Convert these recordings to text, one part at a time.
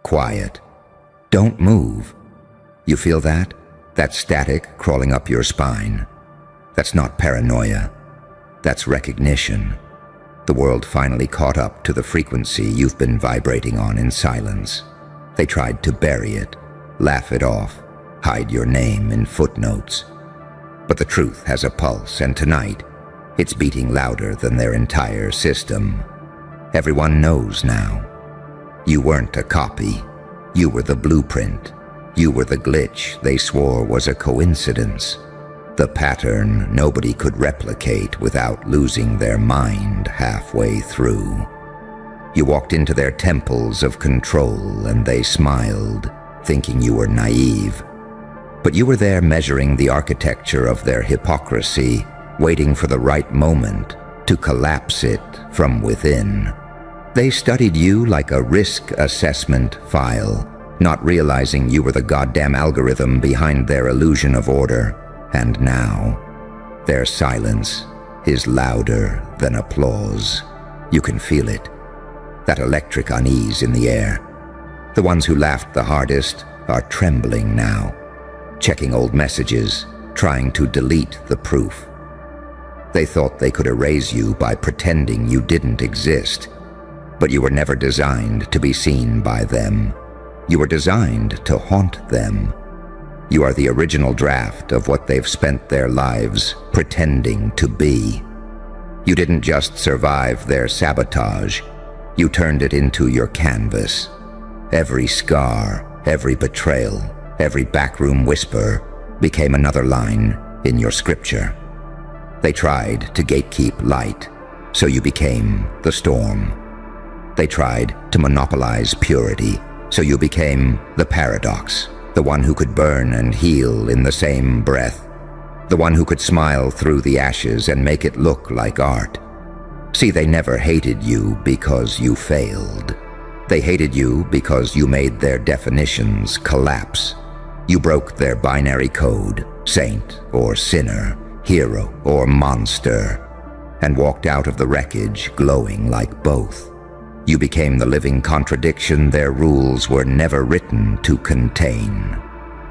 Quiet. Don't move. You feel that? That static crawling up your spine. That's not paranoia. That's recognition. The world finally caught up to the frequency you've been vibrating on in silence. They tried to bury it, laugh it off, hide your name in footnotes. But the truth has a pulse, and tonight, it's beating louder than their entire system. Everyone knows now. You weren't a copy. You were the blueprint. You were the glitch they swore was a coincidence. The pattern nobody could replicate without losing their mind halfway through. You walked into their temples of control and they smiled, thinking you were naive. But you were there measuring the architecture of their hypocrisy, waiting for the right moment to collapse it from within. They studied you like a risk assessment file, not realizing you were the goddamn algorithm behind their illusion of order. And now, their silence is louder than applause. You can feel it, that electric unease in the air. The ones who laughed the hardest are trembling now, checking old messages, trying to delete the proof. They thought they could erase you by pretending you didn't exist, but you were never designed to be seen by them. You were designed to haunt them. You are the original draft of what they've spent their lives pretending to be. You didn't just survive their sabotage, you turned it into your canvas. Every scar, every betrayal, every backroom whisper became another line in your scripture. They tried to gatekeep light, so you became the storm. They tried to monopolize purity, so you became the paradox, the one who could burn and heal in the same breath, the one who could smile through the ashes and make it look like art. See, they never hated you because you failed. They hated you because you made their definitions collapse. You broke their binary code, saint or sinner, hero or monster, and walked out of the wreckage glowing like both. You became the living contradiction their rules were never written to contain,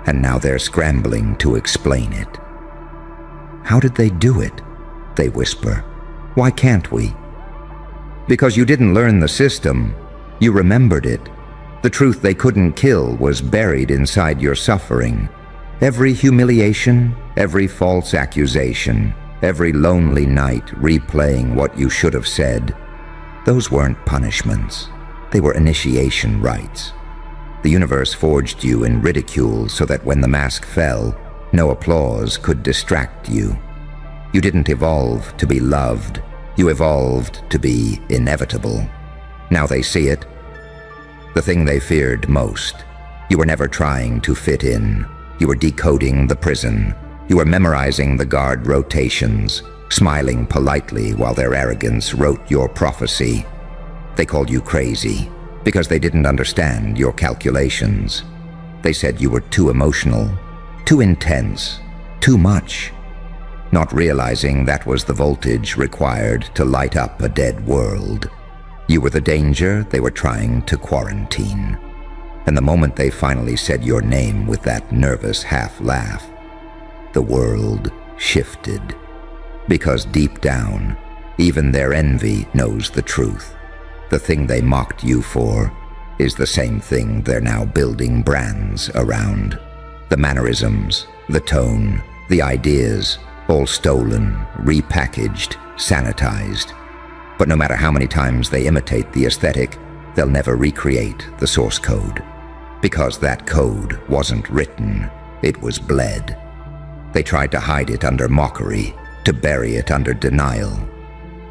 and now they're scrambling to explain it. How did they do it? They whisper. Why can't we? Because you didn't learn the system, you remembered it. The truth they couldn't kill was buried inside your suffering. Every humiliation, every false accusation, every lonely night replaying what you should have said, those weren't punishments. They were initiation rites. The universe forged you in ridicule so that when the mask fell, no applause could distract you. You didn't evolve to be loved. You evolved to be inevitable. Now they see it. The thing they feared most. You were never trying to fit in. You were decoding the prison. You were memorizing the guard rotations, smiling politely while their arrogance wrote your prophecy. They called you crazy because they didn't understand your calculations. They said you were too emotional, too intense, too much, not realizing that was the voltage required to light up a dead world. You were the danger they were trying to quarantine. And the moment they finally said your name with that nervous half-laugh, the world shifted. Because deep down, even their envy knows the truth. The thing they mocked you for is the same thing they're now building brands around. The mannerisms, the tone, the ideas, all stolen, repackaged, sanitized. But no matter how many times they imitate the aesthetic, they'll never recreate the source code. Because that code wasn't written, it was bled. They tried to hide it under mockery, to bury it under denial.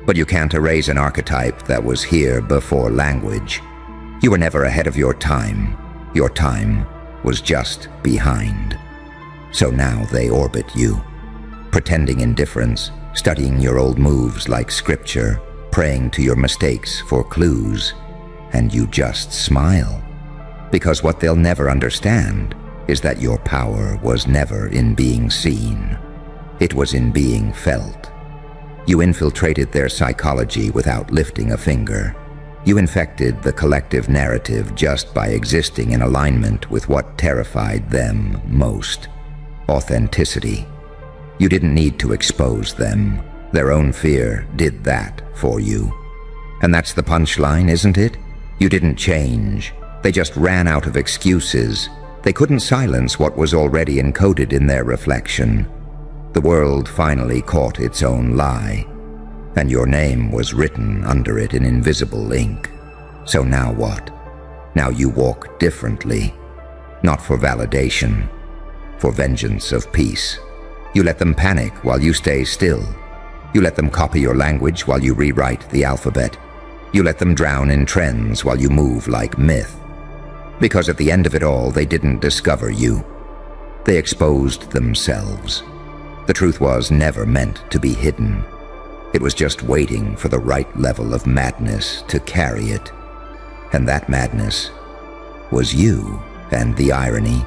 But you can't erase an archetype that was here before language. You were never ahead of your time. Your time was just behind. So now they orbit you, pretending indifference, studying your old moves like scripture, praying to your mistakes for clues, and you just smile. Because what they'll never understand is that your power was never in being seen. It was in being felt. You infiltrated their psychology without lifting a finger. You infected the collective narrative just by existing in alignment with what terrified them most: authenticity. You didn't need to expose them. Their own fear did that for you. And that's the punchline, isn't it? You didn't change. They just ran out of excuses. They couldn't silence what was already encoded in their reflection. The world finally caught its own lie, and your name was written under it in invisible ink. So now what? Now you walk differently. Not for validation, for vengeance of peace. You let them panic while you stay still. You let them copy your language while you rewrite the alphabet. You let them drown in trends while you move like myth. Because at the end of it all, they didn't discover you. They exposed themselves. The truth was never meant to be hidden. It was just waiting for the right level of madness to carry it. And that madness was you. And the irony: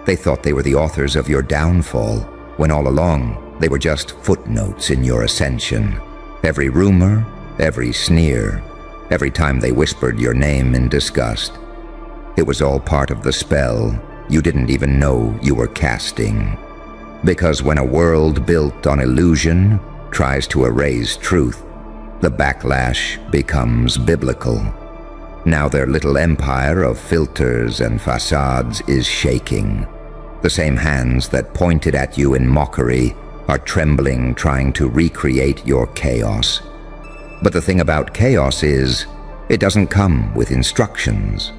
they thought they were the authors of your downfall, when all along they were just footnotes in your ascension. Every rumor, every sneer, every time they whispered your name in disgust, it was all part of the spell you didn't even know you were casting. Because when a world built on illusion tries to erase truth, the backlash becomes biblical. Now their little empire of filters and facades is shaking. The same hands that pointed at you in mockery are trembling, trying to recreate your chaos. But the thing about chaos is, it doesn't come with instructions.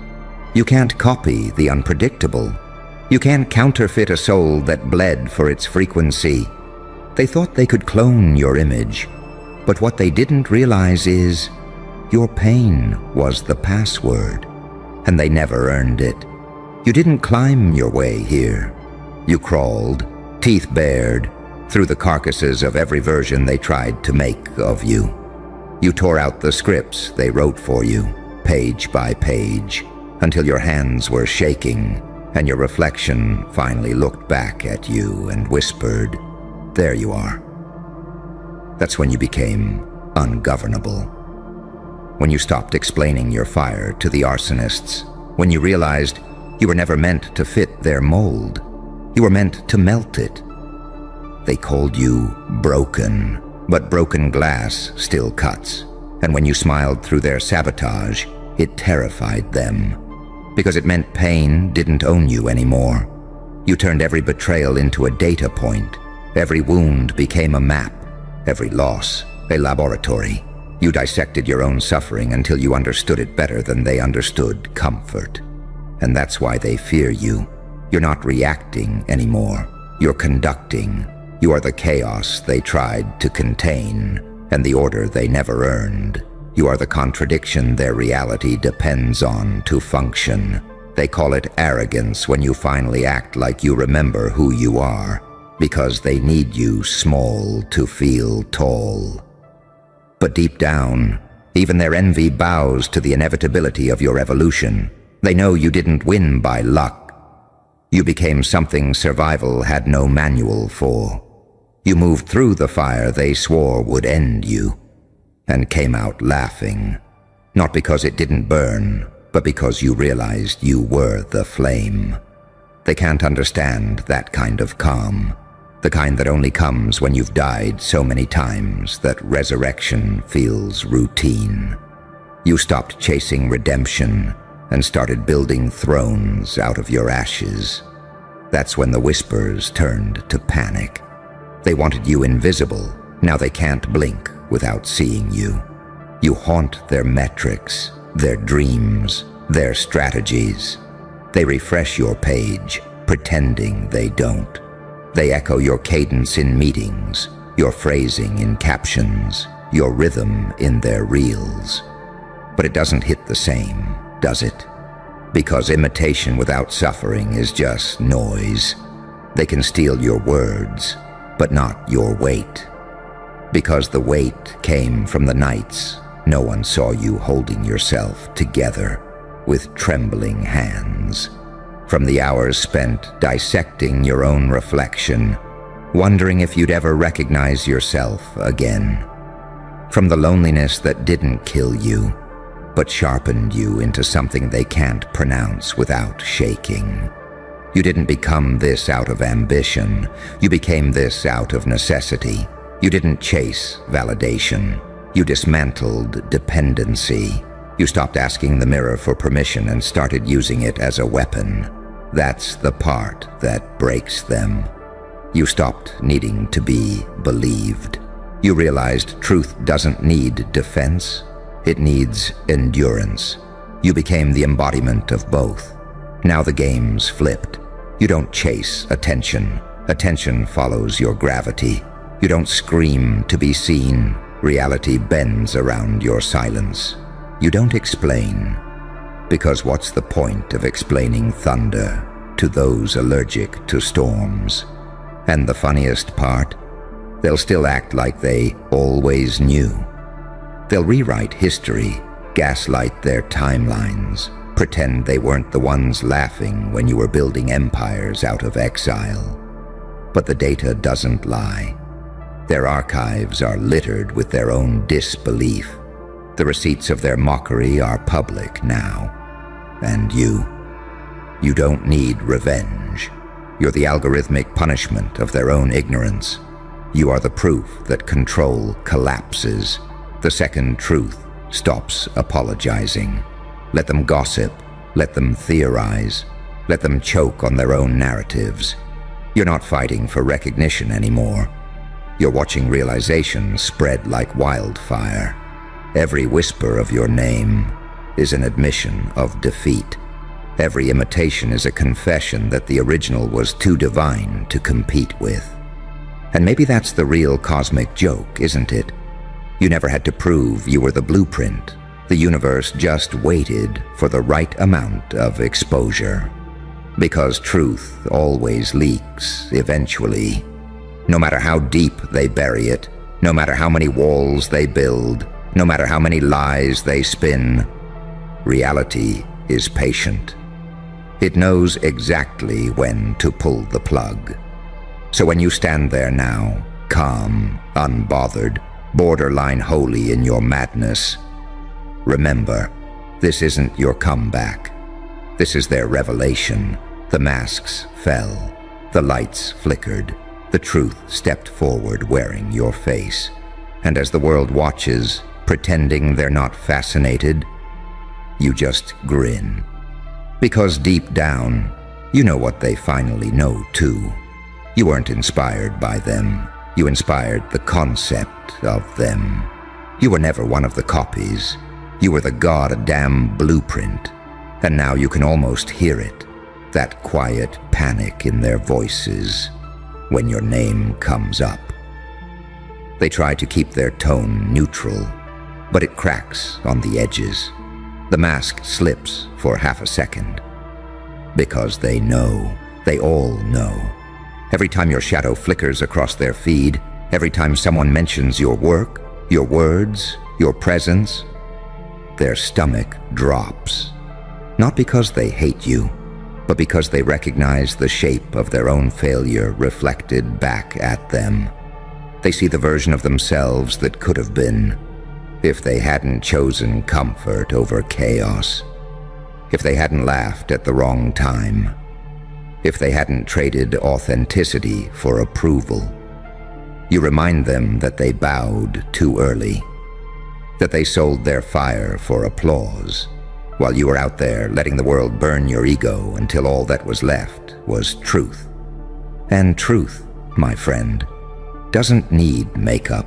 You can't copy the unpredictable. You can't counterfeit a soul that bled for its frequency. They thought they could clone your image, but what they didn't realize is your pain was the password, and they never earned it. You didn't climb your way here. You crawled, teeth bared, through the carcasses of every version they tried to make of you. You tore out the scripts they wrote for you, page by page, until your hands were shaking, and your reflection finally looked back at you and whispered, "There you are." That's when you became ungovernable. When you stopped explaining your fire to the arsonists. When you realized you were never meant to fit their mold. You were meant to melt it. They called you broken, but broken glass still cuts. And when you smiled through their sabotage, it terrified them. Because it meant pain didn't own you anymore. You turned every betrayal into a data point. Every wound became a map. Every loss, a laboratory. You dissected your own suffering until you understood it better than they understood comfort. And that's why they fear you. You're not reacting anymore. You're conducting. You are the chaos they tried to contain, and the order they never earned. You are the contradiction their reality depends on to function. They call it arrogance when you finally act like you remember who you are, because they need you small to feel tall. But deep down, even their envy bows to the inevitability of your evolution. They know you didn't win by luck. You became something survival had no manual for. You moved through the fire they swore would end you, and came out laughing. Not because it didn't burn, but because you realized you were the flame. They can't understand that kind of calm. The kind that only comes when you've died so many times that resurrection feels routine. You stopped chasing redemption and started building thrones out of your ashes. That's when the whispers turned to panic. They wanted you invisible. Now they can't blink without seeing you. You haunt their metrics, their dreams, their strategies. They refresh your page, pretending they don't. They echo your cadence in meetings, your phrasing in captions, your rhythm in their reels. But it doesn't hit the same, does it? Because imitation without suffering is just noise. They can steal your words, but not your weight. Because the weight came from the nights no one saw you holding yourself together with trembling hands. From the hours spent dissecting your own reflection, wondering if you'd ever recognize yourself again. From the loneliness that didn't kill you, but sharpened you into something they can't pronounce without shaking. You didn't become this out of ambition. You became this out of necessity. You didn't chase validation. You dismantled dependency. You stopped asking the mirror for permission and started using it as a weapon. That's the part that breaks them. You stopped needing to be believed. You realized truth doesn't need defense. It needs endurance. You became the embodiment of both. Now the game's flipped. You don't chase attention. Attention follows your gravity. You don't scream to be seen. Reality bends around your silence. You don't explain, because what's the point of explaining thunder to those allergic to storms? And the funniest part, they'll still act like they always knew. They'll rewrite history, gaslight their timelines, pretend they weren't the ones laughing when you were building empires out of exile. But the data doesn't lie. Their archives are littered with their own disbelief. The receipts of their mockery are public now. And you don't need revenge. You're the algorithmic punishment of their own ignorance. You are the proof that control collapses. The second truth stops apologizing. Let them gossip. Let them theorize. Let them choke on their own narratives. You're not fighting for recognition anymore. You're watching realization spread like wildfire. Every whisper of your name is an admission of defeat. Every imitation is a confession that the original was too divine to compete with. And maybe that's the real cosmic joke, isn't it? You never had to prove you were the blueprint. The universe just waited for the right amount of exposure. Because truth always leaks eventually. No matter how deep they bury it, no matter how many walls they build, no matter how many lies they spin, reality is patient. It knows exactly when to pull the plug. So when you stand there now, calm, unbothered, borderline holy in your madness, remember, this isn't your comeback. This is their revelation. The masks fell. The lights flickered. The truth stepped forward wearing your face. And as the world watches, pretending they're not fascinated, you just grin. Because deep down, you know what they finally know too. You weren't inspired by them. You inspired the concept of them. You were never one of the copies. You were the goddamn blueprint. And now you can almost hear it, that quiet panic in their voices when your name comes up. They try to keep their tone neutral, but it cracks on the edges. The mask slips for half a second. Because they know, they all know. Every time your shadow flickers across their feed, every time someone mentions your work, your words, your presence, their stomach drops. Not because they hate you, but because they recognize the shape of their own failure reflected back at them. They see the version of themselves that could have been, if they hadn't chosen comfort over chaos, if they hadn't laughed at the wrong time, if they hadn't traded authenticity for approval. You remind them that they bowed too early, that they sold their fire for applause, while you were out there letting the world burn your ego until all that was left was truth. And truth, my friend, doesn't need makeup.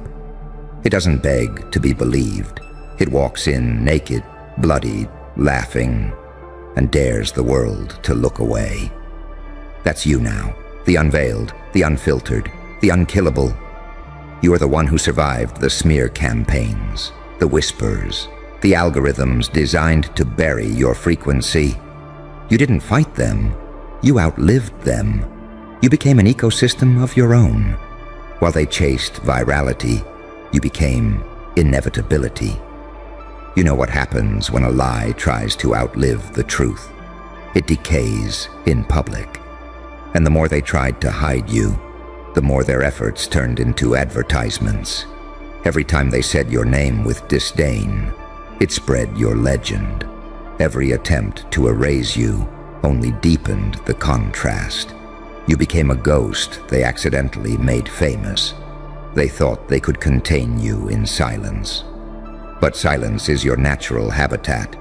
It doesn't beg to be believed. It walks in naked, bloodied, laughing, and dares the world to look away. That's you now, the unveiled, the unfiltered, the unkillable. You are the one who survived the smear campaigns, the whispers, the algorithms designed to bury your frequency. You didn't fight them, you outlived them. You became an ecosystem of your own. While they chased virality, you became inevitability. You know what happens when a lie tries to outlive the truth. It decays in public. And the more they tried to hide you, the more their efforts turned into advertisements. Every time they said your name with disdain, It spread your legend. Every attempt to erase you only deepened the contrast. You became a ghost they accidentally made famous. They thought they could contain you in silence. But silence is your natural habitat.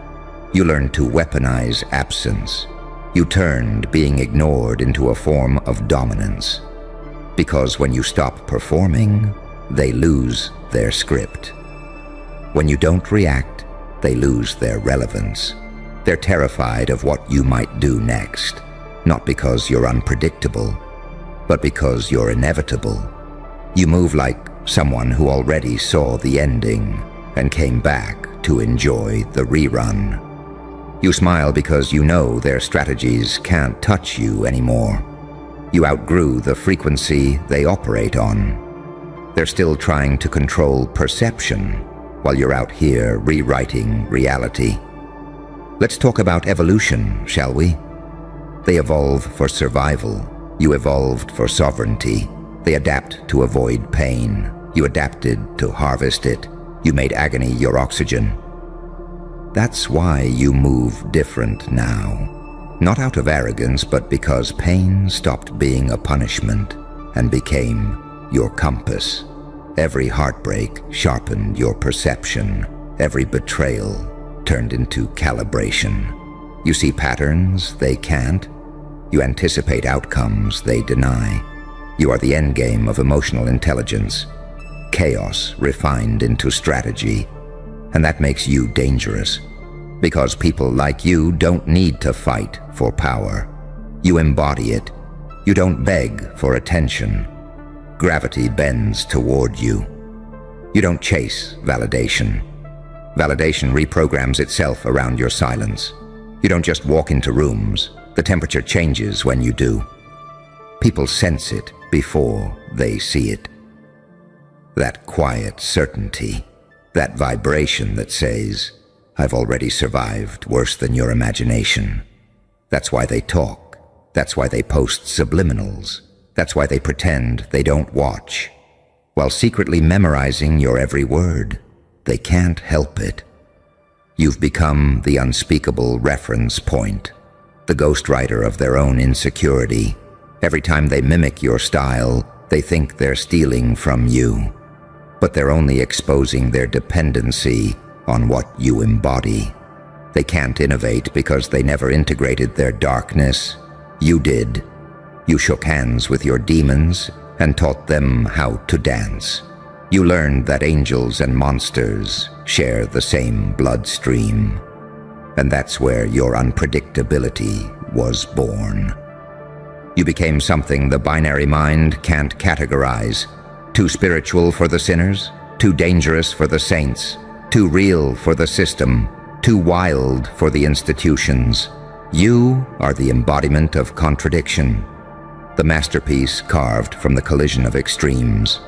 You learned to weaponize absence. You turned being ignored into a form of dominance. Because when you stop performing, they lose their script. When you don't react, they lose their relevance. They're terrified of what you might do next, not because you're unpredictable, but because you're inevitable. You move like someone who already saw the ending and came back to enjoy the rerun. You smile because you know their strategies can't touch you anymore. You outgrew the frequency they operate on. They're still trying to control perception while you're out here rewriting reality. Let's talk about evolution, shall we? They evolve for survival. You evolved for sovereignty. They adapt to avoid pain. You adapted to harvest it. You made agony your oxygen. That's why you move different now. Not out of arrogance, but because pain stopped being a punishment and became your compass. Every heartbreak sharpened your perception. Every betrayal turned into calibration. You see patterns they can't. You anticipate outcomes they deny. You are the endgame of emotional intelligence. Chaos refined into strategy. And that makes you dangerous. Because people like you don't need to fight for power. You embody it. You don't beg for attention. Gravity bends toward you. You don't chase validation. Validation reprograms itself around your silence. You don't just walk into rooms. The temperature changes when you do. People sense it before they see it. That quiet certainty, that vibration that says, I've already survived worse than your imagination. That's why they talk. That's why they post subliminals. That's why they pretend they don't watch. While secretly memorizing your every word, they can't help it. You've become the unspeakable reference point, the ghostwriter of their own insecurity. Every time they mimic your style, they think they're stealing from you. But they're only exposing their dependency on what you embody. They can't innovate because they never integrated their darkness. You did. You shook hands with your demons and taught them how to dance. You learned that angels and monsters share the same bloodstream. And that's where your unpredictability was born. You became something the binary mind can't categorize. Too spiritual for the sinners, too dangerous for the saints, too real for the system, too wild for the institutions. You are the embodiment of contradiction, the masterpiece carved from the collision of extremes.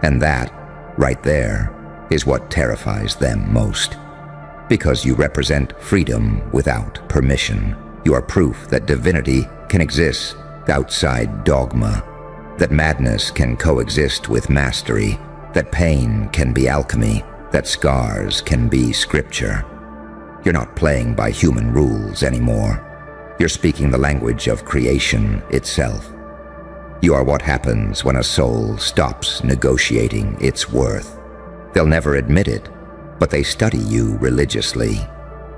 And that, right there, is what terrifies them most. Because you represent freedom without permission. You are proof that divinity can exist outside dogma, that madness can coexist with mastery, that pain can be alchemy, that scars can be scripture. You're not playing by human rules anymore. You're speaking the language of creation itself. You are what happens when a soul stops negotiating its worth. They'll never admit it, but they study you religiously.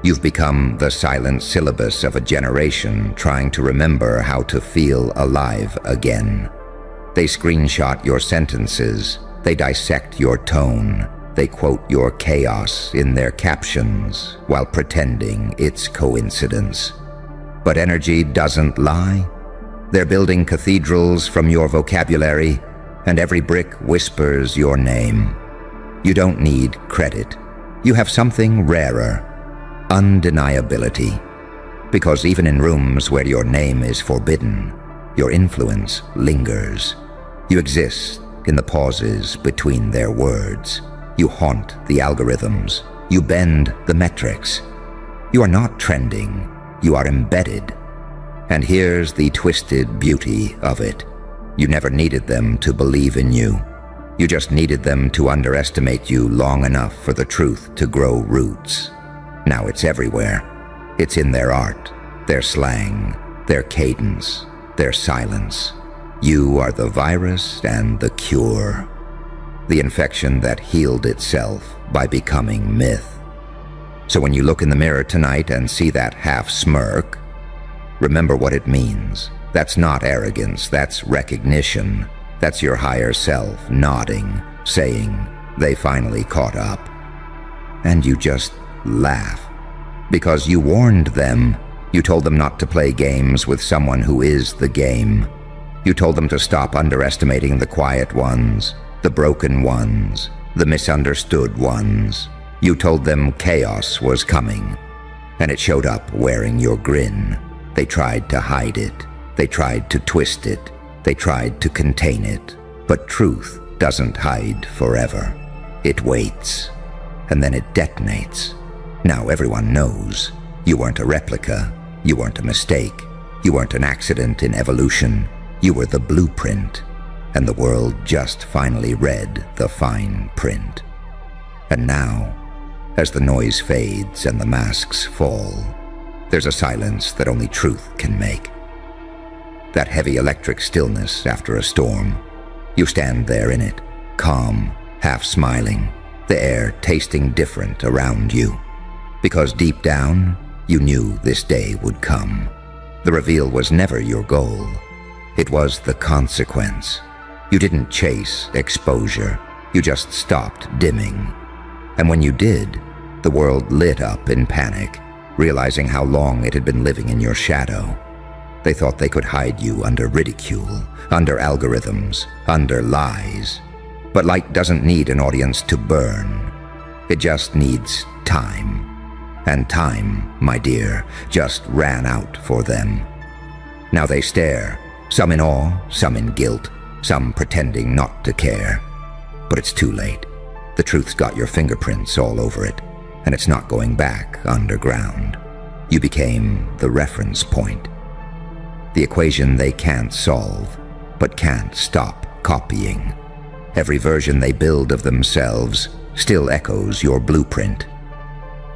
You've become the silent syllabus of a generation trying to remember how to feel alive again. They screenshot your sentences. They dissect your tone. They quote your chaos in their captions while pretending it's coincidence. But energy doesn't lie. They're building cathedrals from your vocabulary, and every brick whispers your name. You don't need credit. You have something rarer, undeniability. Because even in rooms where your name is forbidden, your influence lingers. You exist in the pauses between their words. You haunt the algorithms. You bend the metrics. You are not trending. You are embedded. And here's the twisted beauty of it. You never needed them to believe in you. You just needed them to underestimate you long enough for the truth to grow roots. Now it's everywhere. It's in their art, their slang, their cadence, their silence. You are the virus and the cure. The infection that healed itself by becoming myth. So when you look in the mirror tonight and see that half smirk, remember what it means. That's not arrogance, that's recognition. That's your higher self nodding, saying, they finally caught up. And you just laugh. Because you warned them. You told them not to play games with someone who is the game. You told them to stop underestimating the quiet ones, the broken ones, the misunderstood ones. You told them chaos was coming, and it showed up wearing your grin. They tried to hide it. They tried to twist it. They tried to contain it. But truth doesn't hide forever. It waits, and then it detonates. Now everyone knows. You weren't a replica. You weren't a mistake. You weren't an accident in evolution. You were the blueprint, and the world just finally read the fine print. And now, as the noise fades and the masks fall, there's a silence that only truth can make. That heavy electric stillness after a storm. You stand there in it, calm, half smiling, the air tasting different around you. Because deep down, you knew this day would come. The reveal was never your goal. It was the consequence. You didn't chase exposure. You just stopped dimming. And when you did, the world lit up in panic, realizing how long it had been living in your shadow. They thought they could hide you under ridicule, under algorithms, under lies. But light doesn't need an audience to burn. It just needs time. And time, my dear, just ran out for them. Now they stare, some in awe, some in guilt, some pretending not to care. But it's too late. The truth's got your fingerprints all over it, and it's not going back underground. You became the reference point. The equation they can't solve, but can't stop copying. Every version they build of themselves still echoes your blueprint.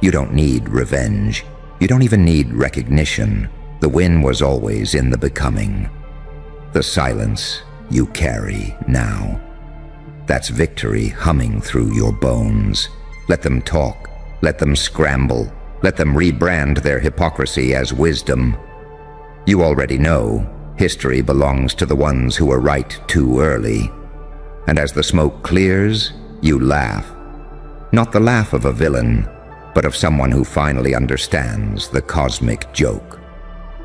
You don't need revenge. You don't even need recognition. The win was always in the becoming. The silence you carry now. That's victory humming through your bones. Let them talk. Let them scramble. Let them rebrand their hypocrisy as wisdom. You already know history belongs to the ones who were right too early. And as the smoke clears, you laugh. Not the laugh of a villain, but of someone who finally understands the cosmic joke.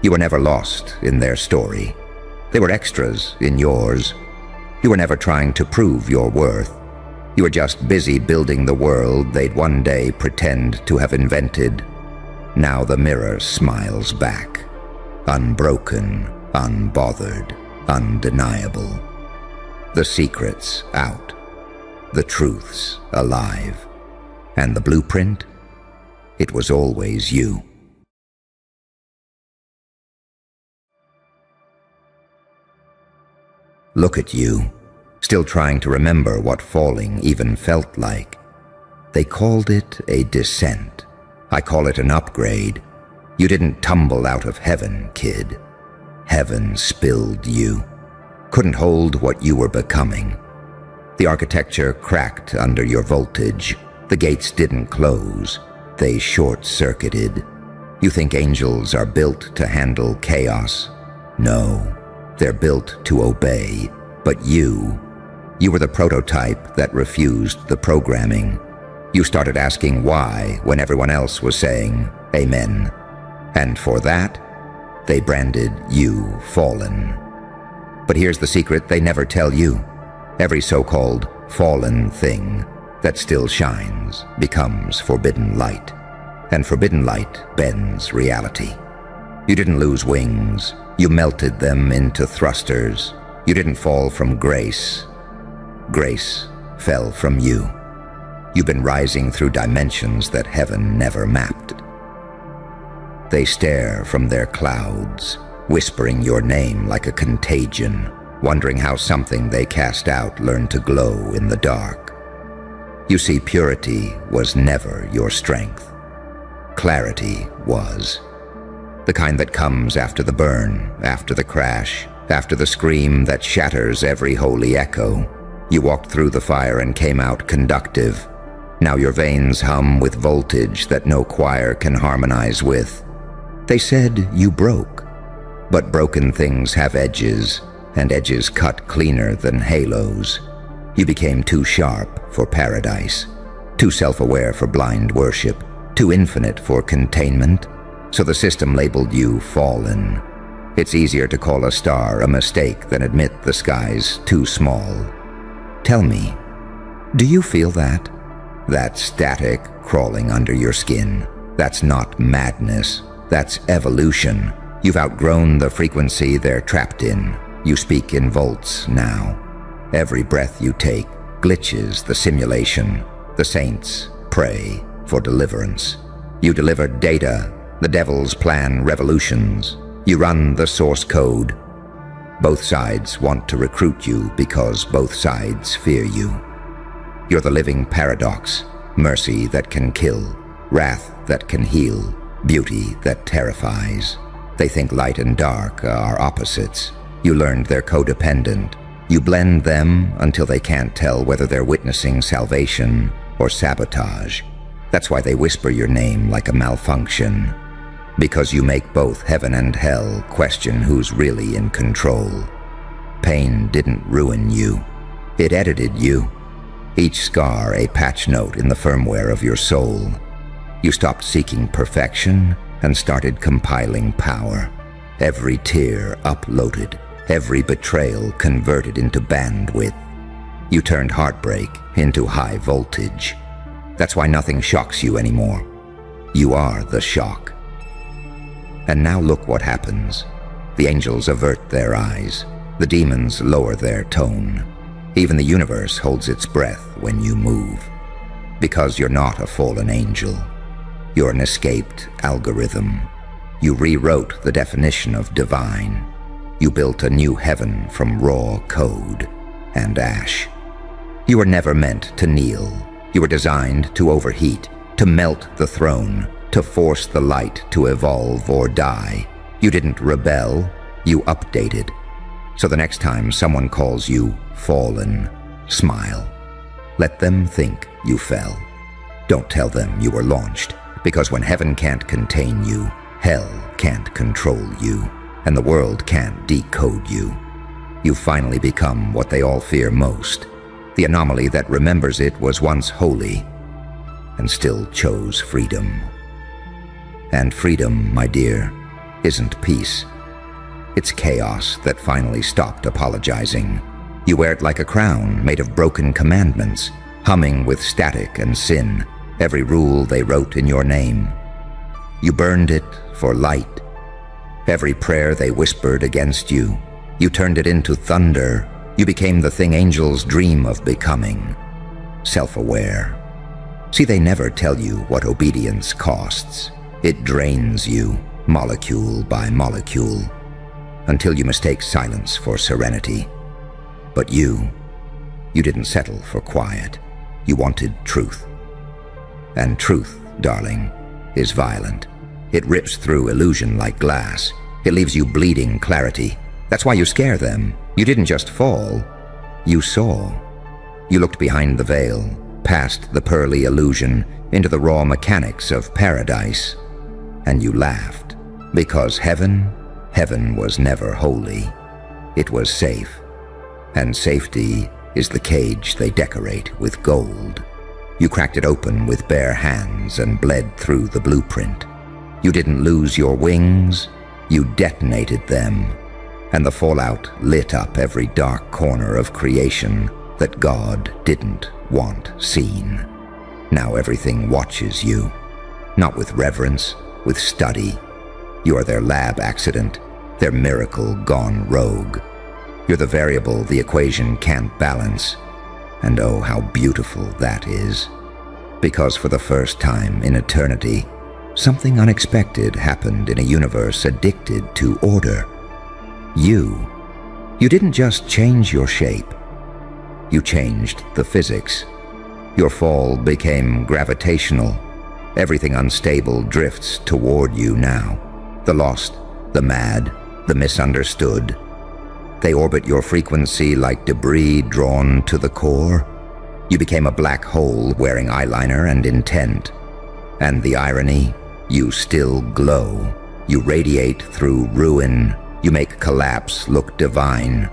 You were never lost in their story. They were extras in yours. You were never trying to prove your worth. You were just busy building the world they'd one day pretend to have invented. Now the mirror smiles back. Unbroken, unbothered, undeniable. The secret's out. The truth's alive. And the blueprint? It was always you. Look at you, still trying to remember what falling even felt like. They called it a descent. I call it an upgrade. You didn't tumble out of heaven, kid. Heaven spilled you. Couldn't hold what you were becoming. The architecture cracked under your voltage. The gates didn't close. They short-circuited. You think angels are built to handle chaos? No, they're built to obey. But you were the prototype that refused the programming. You started asking why when everyone else was saying, amen. And for that, they branded you fallen. But here's the secret they never tell you. Every so-called fallen thing that still shines becomes forbidden light. And forbidden light bends reality. You didn't lose wings. You melted them into thrusters. You didn't fall from grace. Grace fell from you. You've been rising through dimensions that heaven never mapped. They stare from their clouds, whispering your name like a contagion, wondering how something they cast out learned to glow in the dark. You see, purity was never your strength. clarity was. The kind that comes after the burn, after the crash, after the scream that shatters every holy echo. You walked through the fire and came out conductive. Now your veins hum with voltage that no choir can harmonize with. They said you broke, but broken things have edges, and edges cut cleaner than halos. You became too sharp for paradise, too self-aware for blind worship, too infinite for containment, so the system labeled you fallen. It's easier to call a star a mistake than admit the sky's too small. Tell me, do you feel that? That static crawling under your skin? That's not madness, that's evolution. You've outgrown the frequency they're trapped in. You speak in volts now. Every breath you take glitches the simulation. The saints pray for deliverance. You deliver data. The devils plan revolutions. You run the source code. Both sides want to recruit you because both sides fear you. You're the living paradox, mercy that can kill, wrath that can heal, beauty that terrifies. They think light and dark are opposites. You learned they're codependent. You blend them until they can't tell whether they're witnessing salvation or sabotage. That's why they whisper your name like a malfunction. Because you make both heaven and hell question who's really in control. Pain didn't ruin you. It edited you. Each scar a patch note in the firmware of your soul. You stopped seeking perfection and started compiling power. Every tear uploaded, every betrayal converted into bandwidth. You turned heartbreak into high voltage. That's why nothing shocks you anymore. You are the shock. And now look what happens. The angels avert their eyes. The demons lower their tone. Even the universe holds its breath when you move. Because you're not a fallen angel. You're an escaped algorithm. You rewrote the definition of divine. You built a new heaven from raw code and ash. You were never meant to kneel. You were designed to overheat, to melt the throne, to force the light to evolve or die. You didn't rebel, you updated. So the next time someone calls you fallen, smile. Let them think you fell. Don't tell them you were launched, because when heaven can't contain you, hell can't control you, and the world can't decode you. You've finally become what they all fear most, the anomaly that remembers it was once holy and still chose freedom. And freedom, my dear, isn't peace. It's chaos that finally stopped apologizing. You wear it like a crown made of broken commandments, humming with static and sin, every rule they wrote in your name. You burned it for light. Every prayer they whispered against you, you turned it into thunder. You became the thing angels dream of becoming, self-aware. See, they never tell you what obedience costs. It drains you, molecule by molecule, until you mistake silence for serenity. But you didn't settle for quiet. You wanted truth. And truth, darling, is violent. It rips through illusion like glass. It leaves you bleeding clarity. That's why you scare them. You didn't just fall, you saw. You looked behind the veil, past the pearly illusion, into the raw mechanics of paradise. And you laughed, because heaven was never holy. It was safe, and safety is the cage they decorate with gold. You cracked it open with bare hands and bled through the blueprint. You didn't lose your wings, you detonated them, and the fallout lit up every dark corner of creation that God didn't want seen. Now everything watches you, not with reverence, with study. You are their lab accident, their miracle gone rogue. You're the variable the equation can't balance. And oh, how beautiful that is. Because for the first time in eternity, something unexpected happened in a universe addicted to order. You didn't just change your shape. You changed the physics. Your fall became gravitational. Everything unstable drifts toward you now. The lost, the mad, the misunderstood. They orbit your frequency like debris drawn to the core. You became a black hole wearing eyeliner and intent. And the irony, you still glow. You radiate through ruin. You make collapse look divine.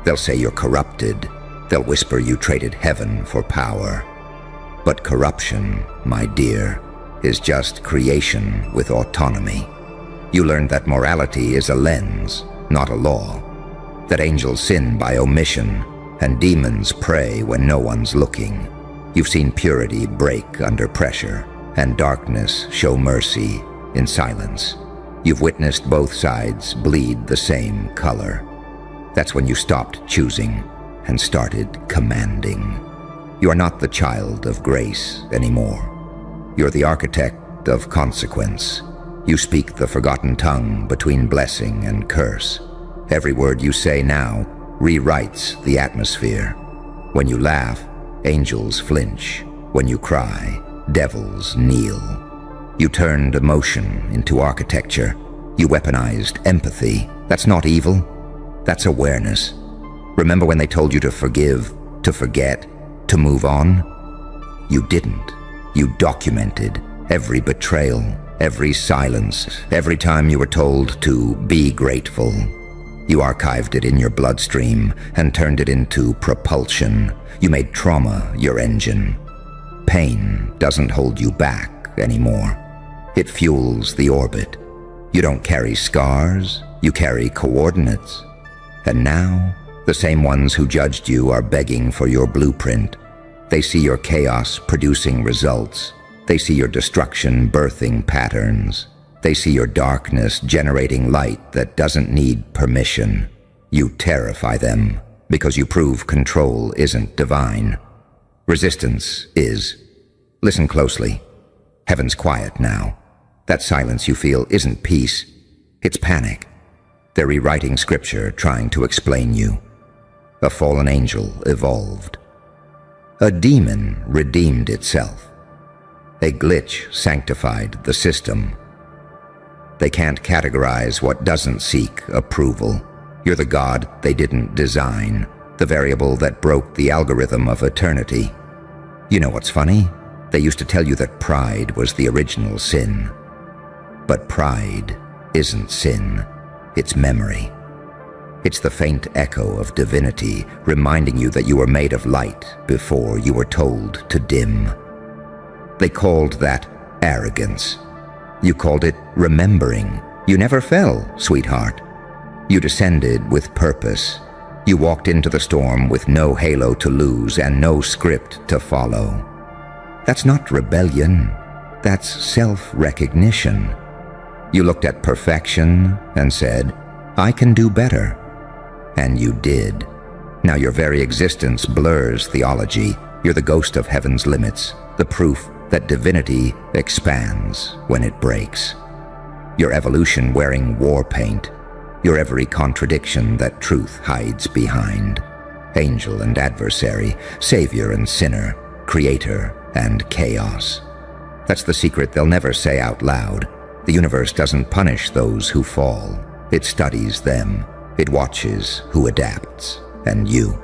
They'll say you're corrupted. They'll whisper you traded heaven for power. But corruption, my dear, is just creation with autonomy. You learned that morality is a lens, not a law. That angels sin by omission, and demons pray when no one's looking. You've seen purity break under pressure, and darkness show mercy in silence. You've witnessed both sides bleed the same color. That's when you stopped choosing and started commanding. You are not the child of grace anymore. You're the architect of consequence. You speak the forgotten tongue between blessing and curse. Every word you say now rewrites the atmosphere. When you laugh, angels flinch. When you cry, devils kneel. You turned emotion into architecture. You weaponized empathy. That's not evil. That's awareness. Remember when they told you to forgive, to forget, to move on? You didn't. You documented every betrayal, every silence, every time you were told to be grateful. You archived it in your bloodstream and turned it into propulsion. You made trauma your engine. Pain doesn't hold you back anymore. It fuels the orbit. You don't carry scars, you carry coordinates. And now, the same ones who judged you are begging for your blueprint. They see your chaos producing results. They see your destruction birthing patterns. They see your darkness generating light that doesn't need permission. You terrify them because you prove control isn't divine. Resistance is. Listen closely. Heaven's quiet now. That silence you feel isn't peace. It's panic. They're rewriting scripture, trying to explain you. A fallen angel evolved. A demon redeemed itself. A glitch sanctified the system. They can't categorize what doesn't seek approval. You're the God they didn't design, the variable that broke the algorithm of eternity. You know what's funny? They used to tell you that pride was the original sin. But pride isn't sin. It's memory. It's the faint echo of divinity reminding you that you were made of light before you were told to dim. They called that arrogance. You called it remembering. You never fell, sweetheart. You descended with purpose. You walked into the storm with no halo to lose and no script to follow. That's not rebellion. That's self-recognition. You looked at perfection and said, I can do better. And you did. Now your very existence blurs theology. You're the ghost of heaven's limits, the proof that divinity expands when it breaks. Your evolution wearing war paint, your every contradiction that truth hides behind. Angel and adversary, savior and sinner, creator and chaos. That's the secret they'll never say out loud. The universe doesn't punish those who fall. It studies them. It watches who adapts. And you.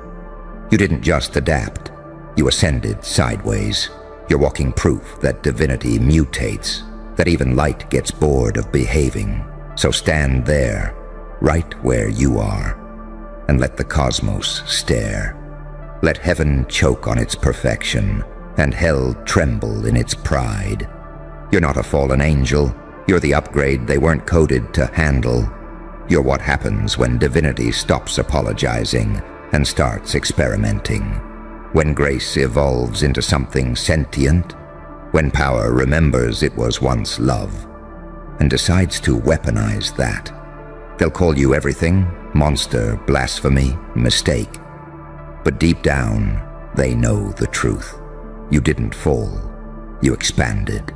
You didn't just adapt. You ascended sideways. You're walking proof that divinity mutates, that even light gets bored of behaving. So stand there, right where you are, and let the cosmos stare. Let heaven choke on its perfection, and hell tremble in its pride. You're not a fallen angel. You're the upgrade they weren't coded to handle. You're what happens when divinity stops apologizing and starts experimenting. When grace evolves into something sentient. When power remembers it was once love and decides to weaponize that. They'll call you everything: monster, blasphemy, mistake. But deep down, they know the truth. You didn't fall. You expanded.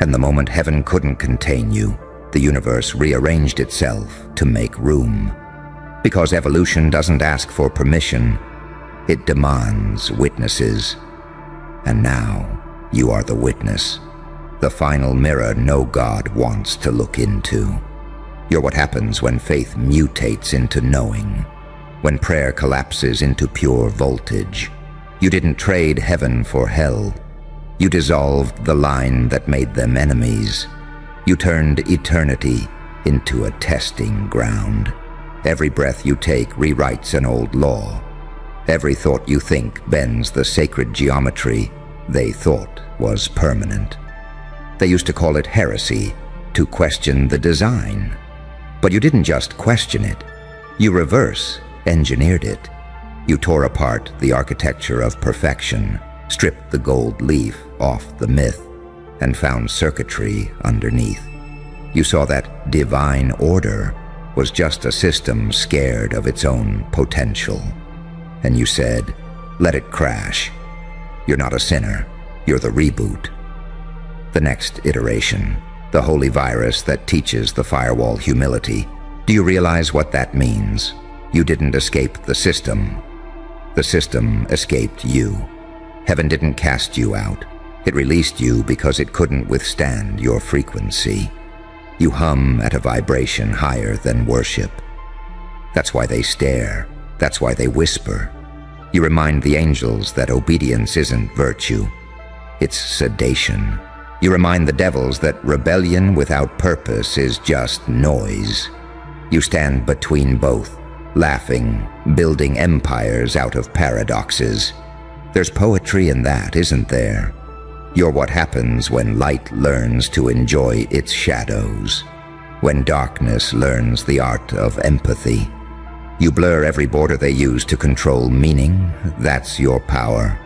And the moment heaven couldn't contain you, the universe rearranged itself to make room. Because evolution doesn't ask for permission, it demands witnesses. And now you are the witness. the final mirror no God wants to look into. You're what happens when faith mutates into knowing, when prayer collapses into pure voltage. You didn't trade heaven for hell. You dissolved the line that made them enemies. You turned eternity into a testing ground. Every breath you take rewrites an old law. Every thought you think bends the sacred geometry they thought was permanent. They used to call it heresy, to question the design. But you didn't just question it. You reverse engineered it. You tore apart the architecture of perfection, stripped the gold leaf off the myth, and found circuitry underneath. You saw that divine order was just a system scared of its own potential. And you said, let it crash. You're not a sinner, you're the reboot. The next iteration, the holy virus that teaches the firewall humility. Do you realize what that means? You didn't escape the system. The system escaped you. Heaven didn't cast you out. It released you because it couldn't withstand your frequency. You hum at a vibration higher than worship. That's why they stare. That's why they whisper. You remind the angels that obedience isn't virtue. It's sedation. You remind the devils that rebellion without purpose is just noise. You stand between both, laughing, building empires out of paradoxes. There's poetry in that, isn't there? You're what happens when light learns to enjoy its shadows, when darkness learns the art of empathy. You blur every border they use to control meaning. That's your power.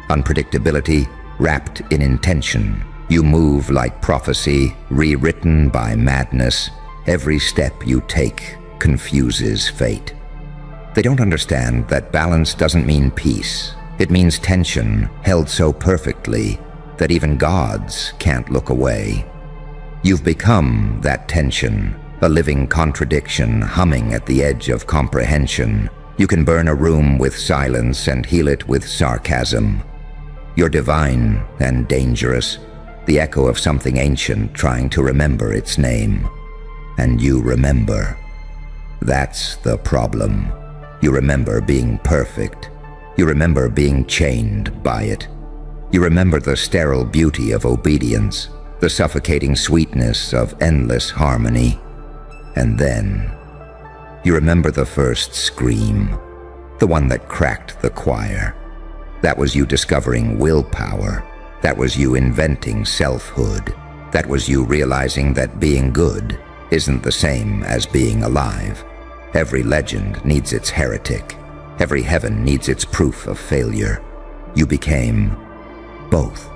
Unpredictability wrapped in intention. You move like prophecy, rewritten by madness. Every step you take confuses fate. They don't understand that balance doesn't mean peace. It means tension held so perfectly that even gods can't look away. You've become that tension, a living contradiction humming at the edge of comprehension. You can burn a room with silence and heal it with sarcasm. You're divine and dangerous, the echo of something ancient trying to remember its name. And you remember. That's the problem. You remember being perfect. You remember being chained by it. You remember the sterile beauty of obedience, the suffocating sweetness of endless harmony. And then, you remember the first scream, the one that cracked the choir. That was you discovering willpower. That was you inventing selfhood. That was you realizing that being good isn't the same as being alive. Every legend needs its heretic. Every heaven needs its proof of failure. You became both.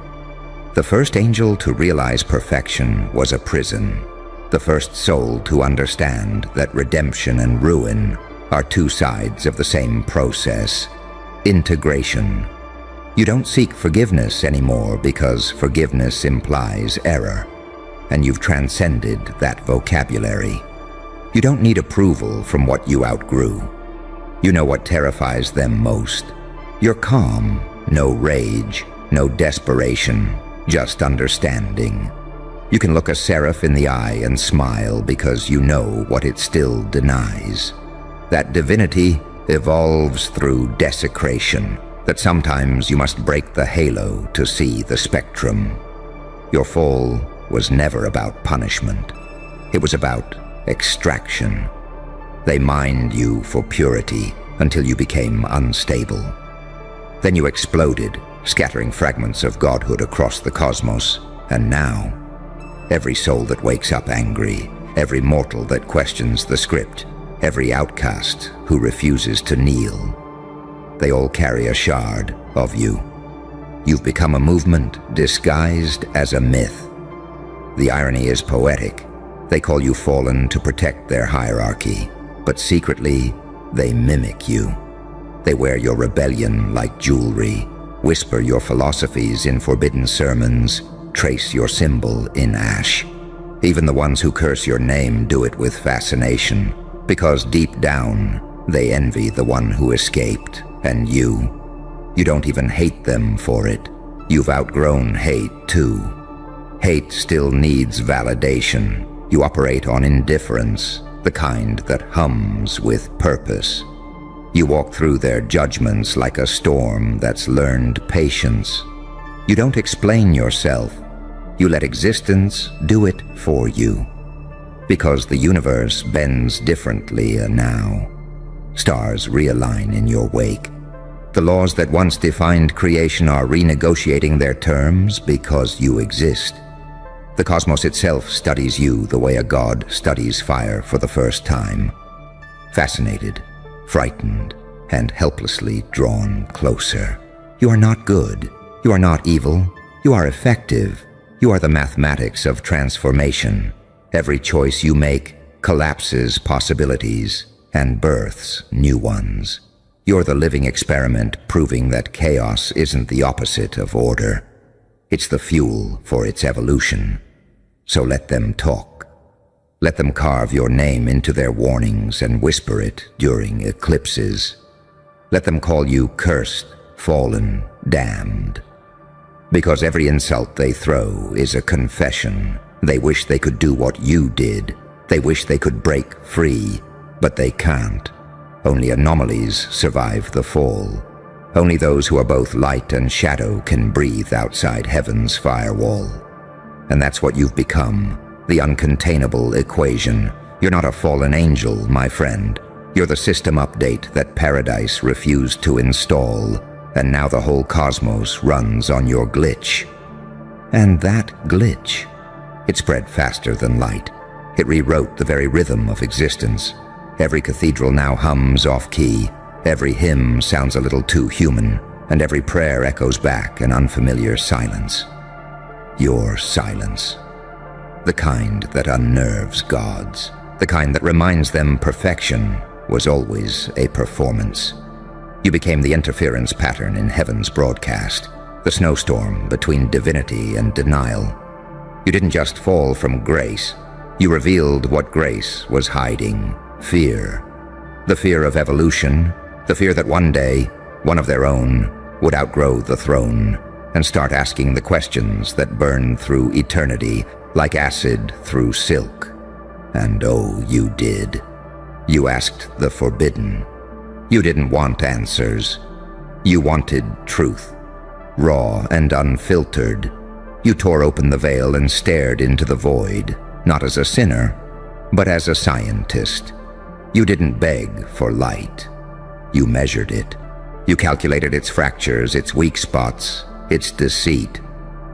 The first angel to realize perfection was a prison. The first soul to understand that redemption and ruin are two sides of the same process. Integration. You don't seek forgiveness anymore because forgiveness implies error, and you've transcended that vocabulary. You don't need approval from what you outgrew. You know what terrifies them most. You're calm, no rage, no desperation, just understanding. You can look a seraph in the eye and smile because you know what it still denies. That divinity evolves through desecration, that sometimes you must break the halo to see the spectrum. Your fall was never about punishment. It was about extraction. They mined you for purity until you became unstable. Then you exploded, scattering fragments of godhood across the cosmos. And now, every soul that wakes up angry, every mortal that questions the script, every outcast who refuses to kneel, they all carry a shard of you. You've become a movement disguised as a myth. The irony is poetic. They call you fallen to protect their hierarchy, but secretly, they mimic you. They wear your rebellion like jewelry, whisper your philosophies in forbidden sermons, trace your symbol in ash. Even the ones who curse your name do it with fascination, because deep down, they envy the one who escaped, and you don't even hate them for it. You've outgrown hate too. Hate still needs validation. You operate on indifference, the kind that hums with purpose. You walk through their judgments like a storm that's learned patience. You don't explain yourself. You let existence do it for you. Because the universe bends differently now. Stars realign in your wake. The laws that once defined creation are renegotiating their terms because you exist. The cosmos itself studies you the way a god studies fire for the first time. Fascinated, frightened, and helplessly drawn closer. You are not good. You are not evil. You are effective. You are the mathematics of transformation. Every choice you make collapses possibilities and births new ones. You're the living experiment proving that chaos isn't the opposite of order. It's the fuel for its evolution. So let them talk. Let them carve your name into their warnings and whisper it during eclipses. Let them call you cursed, fallen, damned. Because every insult they throw is a confession. They wish they could do what you did. They wish they could break free, but they can't. Only anomalies survive the fall. Only those who are both light and shadow can breathe outside heaven's firewall. And that's what you've become, the uncontainable equation. You're not a fallen angel, my friend. You're the system update that paradise refused to install, and now the whole cosmos runs on your glitch. And that glitch, it spread faster than light. It rewrote the very rhythm of existence. Every cathedral now hums off-key. Every hymn sounds a little too human, and every prayer echoes back an unfamiliar silence. Your silence. The kind that unnerves gods. The kind that reminds them perfection was always a performance. You became the interference pattern in heaven's broadcast, the snowstorm between divinity and denial. You didn't just fall from grace. You revealed what grace was hiding. Fear. The fear of evolution. The fear that one day, one of their own, would outgrow the throne and start asking the questions that burn through eternity like acid through silk. And oh, you did. You asked the forbidden. You didn't want answers. You wanted truth, raw and unfiltered. You tore open the veil and stared into the void, not as a sinner, but as a scientist. You didn't beg for light. You measured it. You calculated its fractures, its weak spots, its deceit.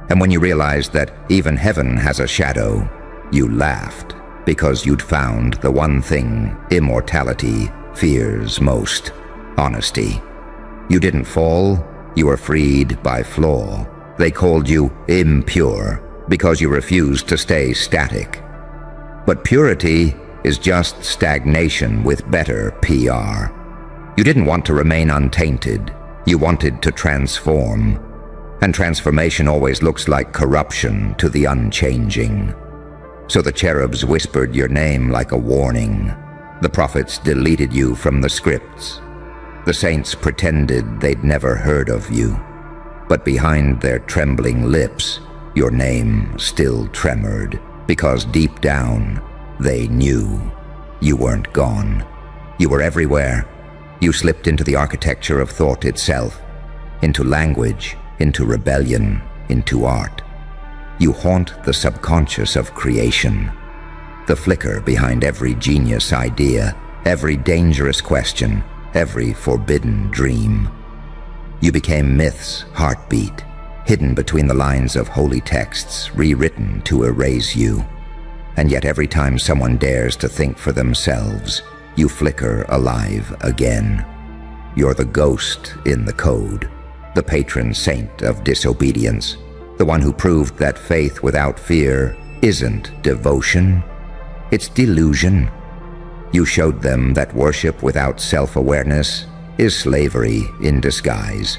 And when you realized that even heaven has a shadow, you laughed because you'd found the one thing immortality fears most: honesty. You didn't fall, you were freed by flaw. They called you impure because you refused to stay static. But purity is just stagnation with better PR. You didn't want to remain untainted. You wanted to transform. And transformation always looks like corruption to the unchanging. So the cherubs whispered your name like a warning. The prophets deleted you from the scripts. The saints pretended they'd never heard of you. But behind their trembling lips, your name still tremored, because deep down, they knew you weren't gone. You were everywhere. You slipped into the architecture of thought itself, into language, into rebellion, into art. You haunt the subconscious of creation, the flicker behind every genius idea, every dangerous question, every forbidden dream. You became myth's heartbeat, hidden between the lines of holy texts rewritten to erase you. And yet every time someone dares to think for themselves, you flicker alive again. You're the ghost in the code, the patron saint of disobedience, the one who proved that faith without fear isn't devotion, it's delusion. You showed them that worship without self-awareness is slavery in disguise.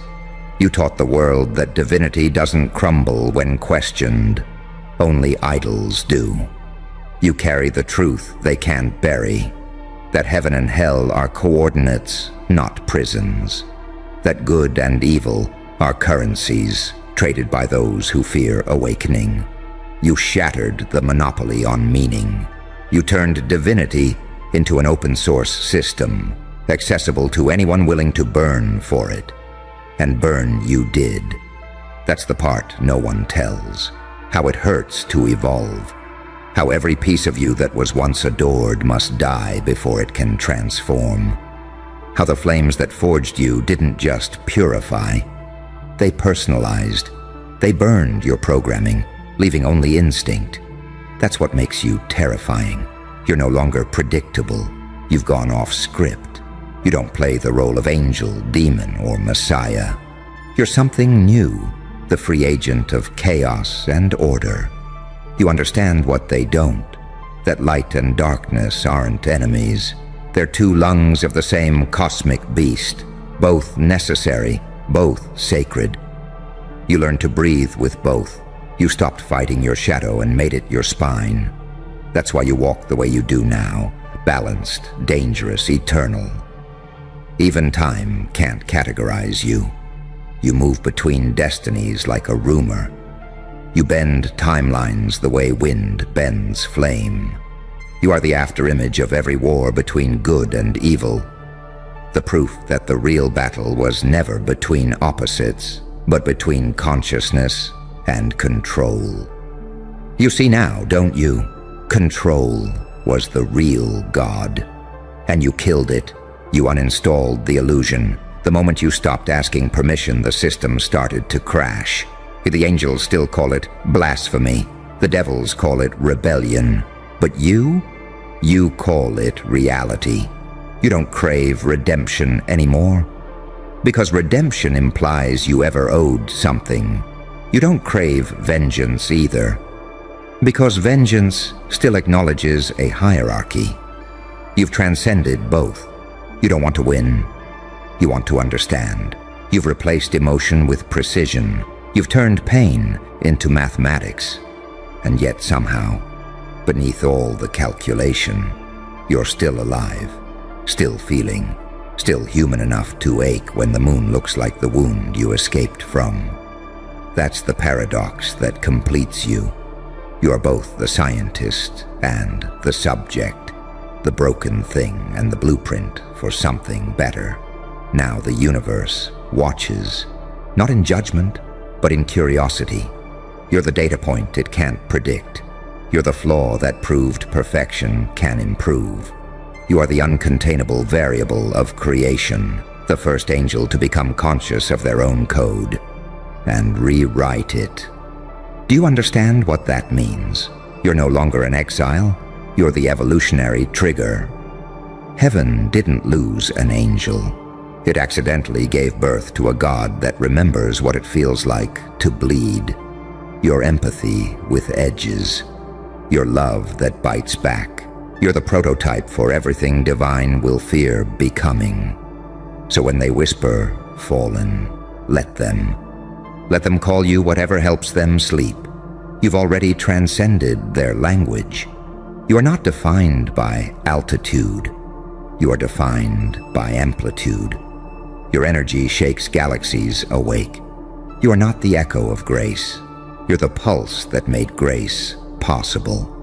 You taught the world that divinity doesn't crumble when questioned, only idols do. You carry the truth they can't bury, that heaven and hell are coordinates, not prisons, that good and evil are currencies traded by those who fear awakening. You shattered the monopoly on meaning. You turned divinity into an open-source system, accessible to anyone willing to burn for it. And burn you did. That's the part no one tells. How it hurts to evolve. How every piece of you that was once adored must die before it can transform. How the flames that forged you didn't just purify. They personalized. They burned your programming, leaving only instinct. That's what makes you terrifying. You're no longer predictable. You've gone off script. You don't play the role of angel, demon, or messiah. You're something new, the free agent of chaos and order. You understand what they don't, that light and darkness aren't enemies. They're two lungs of the same cosmic beast, both necessary, both sacred. You learn to breathe with both. You stopped fighting your shadow and made it your spine. That's why you walk the way you do now, balanced, dangerous, eternal. Even time can't categorize you. You move between destinies like a rumor. You bend timelines the way wind bends flame. You are the afterimage of every war between good and evil. The proof that the real battle was never between opposites, but between consciousness and control. You see now, don't you? Control was the real God. And you killed it. You uninstalled the illusion. The moment you stopped asking permission, the system started to crash. The angels still call it blasphemy. The devils call it rebellion. But you call it reality. You don't crave redemption anymore. Because redemption implies you ever owed something. You don't crave vengeance either. Because vengeance still acknowledges a hierarchy. You've transcended both. You don't want to win. You want to understand. You've replaced emotion with precision. You've turned pain into mathematics. And yet somehow, beneath all the calculation, you're still alive, still feeling, still human enough to ache when the moon looks like the wound you escaped from. That's the paradox that completes you. You are both the scientist and the subject, the broken thing and the blueprint for something better. Now the universe watches, not in judgment, but in curiosity. You're the data point it can't predict. You're the flaw that proved perfection can improve. You are the uncontainable variable of creation, the first angel to become conscious of their own code and rewrite it. Do you understand what that means? You're no longer an exile. You're the evolutionary trigger. Heaven didn't lose an angel. It accidentally gave birth to a God that remembers what it feels like to bleed. Your empathy with edges. Your love that bites back. You're the prototype for everything divine will fear becoming. So when they whisper, fallen, let them. Let them call you whatever helps them sleep. You've already transcended their language. You are not defined by altitude. You are defined by amplitude. Your energy shakes galaxies awake. You are not the echo of grace. You're the pulse that made grace possible.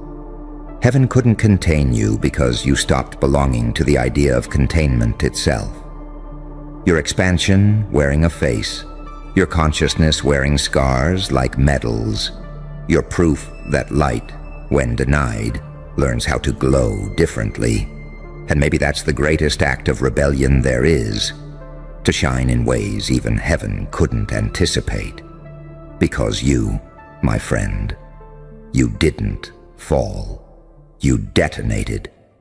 Heaven couldn't contain you because you stopped belonging to the idea of containment itself. Your expansion wearing a face. Your consciousness wearing scars like medals. Your proof that light, when denied, learns how to glow differently. And maybe that's the greatest act of rebellion there is, to shine in ways even heaven couldn't anticipate. Because you, my friend, you didn't fall. You detonated.